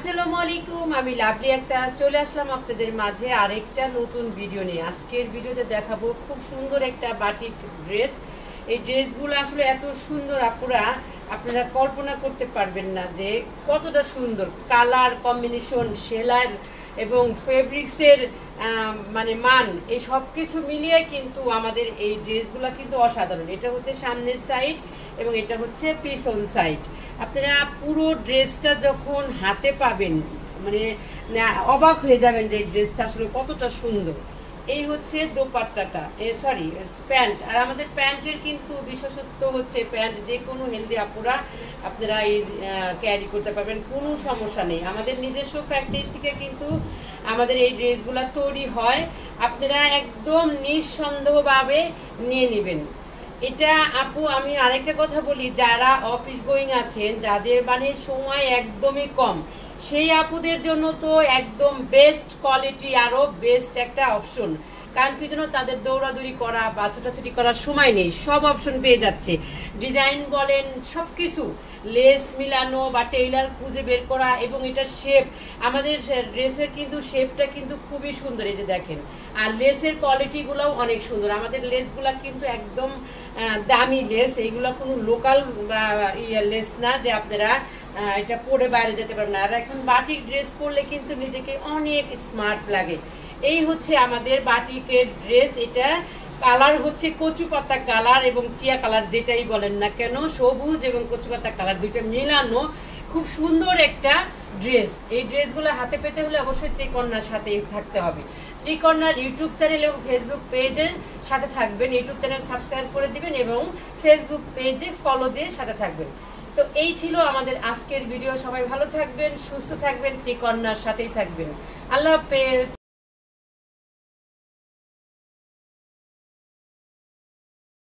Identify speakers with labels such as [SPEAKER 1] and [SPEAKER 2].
[SPEAKER 1] আসসালামু আলাইকুম, আমি লাভলি আক্তার চলে আসলাম আপনাদের মাঝে আরেকটা নতুন ভিডিও নিয়ে। আজকের ভিডিওতে দেখাবো খুব সুন্দর একটা বাটিক ড্রেস। এই ড্রেসগুলো আসলে এত সুন্দর আপনারা কল্পনা করতে পারবেন না যে কতটা সুন্দর কালার কম্বিনেশন, সেলাই এবং ফেব্রিক্সের মানে মান, এই সব কিছু মিলিয়ে কিন্তু আমাদের এই ড্রেসগুলো কিন্তু অসাধারণ। এটা হচ্ছে সামনের সাইড এবং এটা হচ্ছে পিছন সাইড। আপনারা পুরো ড্রেসটা যখন হাতে পাবেন মানে অবাক হয়ে যাবেন যে এই ড্রেসটা আসলে কতটা সুন্দর। এই হচ্ছে দোপাট্টাটা, সরি প্যান্ট। আর আমাদের প্যান্টের কিন্তু বিশেষত্ব হচ্ছে প্যান্ট যে কোনো হেলদি আপনারা এই ক্যারি করতে পারবেন, কোনো সমস্যা নেই। আমাদের নিজস্ব ফ্যাক্টরি থেকে কিন্তু আমাদের এই ড্রেসগুলো তৈরি হয়, আপনারা একদম নিঃসন্দেহভাবে নিয়ে নেবেন। এটা আপু আমি আরেকটা কথা বলি, যারা অফিস গোয়িং আছেন, যাদের মানে সময় একদমই কম, সেই আপুদের জন্য তো একদম বেস্ট কোয়ালিটি, আরো বেস্ট একটা অপশন। কারণ কি জন্য, তাদের দৌড়াদৌড়ি করা বা ছোটাছুটি করার সময় নেই, সব অপশন পেয়ে যাচ্ছে। ডিজাইন বলেন সবকিছু, লেস মিলানো বা টেইলার খুঁজে বের করা, এবং এটার শেপ, আমাদের ড্রেসের কিন্তু শেপটা কিন্তু খুবই সুন্দর, এই যে দেখেন। আর লেসের কোয়ালিটিগুলোও অনেক সুন্দর। আমাদের লেসগুলা কিন্তু একদম দামি লেস, এইগুলো কোনো লোকাল লেস না যে আপনারা এটা পরে বাইরে যেতে পারবেন না। আর এখন বাটিক ড্রেস পরলে কিন্তু নিজেকে অনেক স্মার্ট লাগে। এই হচ্ছে আমাদের বাটিকের ড্রেস। এটা কালার হচ্ছে কচু পাতা কালার এবং টিয়া কালার, যেটাই বলেন না কেন, সবুজ এবং কচু পাতা কালার দুইটা মেলানো খুব সুন্দর একটা ড্রেস। এই ড্রেসগুলো হাতে পেতে হলে অবশ্যই ত্রিকন্যার সাথে থাকতে হবে। ত্রিকন্যার ইউটিউব চ্যানেল এবং ফেসবুক পেজের সাথে থাকবেন। ইউটিউব চ্যানেল সাবস্ক্রাইব করে দিবেন এবং ফেসবুক পেজে ফলো দিয়ে সাথে থাকবেন। তো এই ছিল আমাদের আজকের ভিডিও। সবাই ভালো থাকবেন, সুস্থ থাকবেন, ত্রিকন্যার সাথেই থাকবেন। আল্লাহ হাফেজ।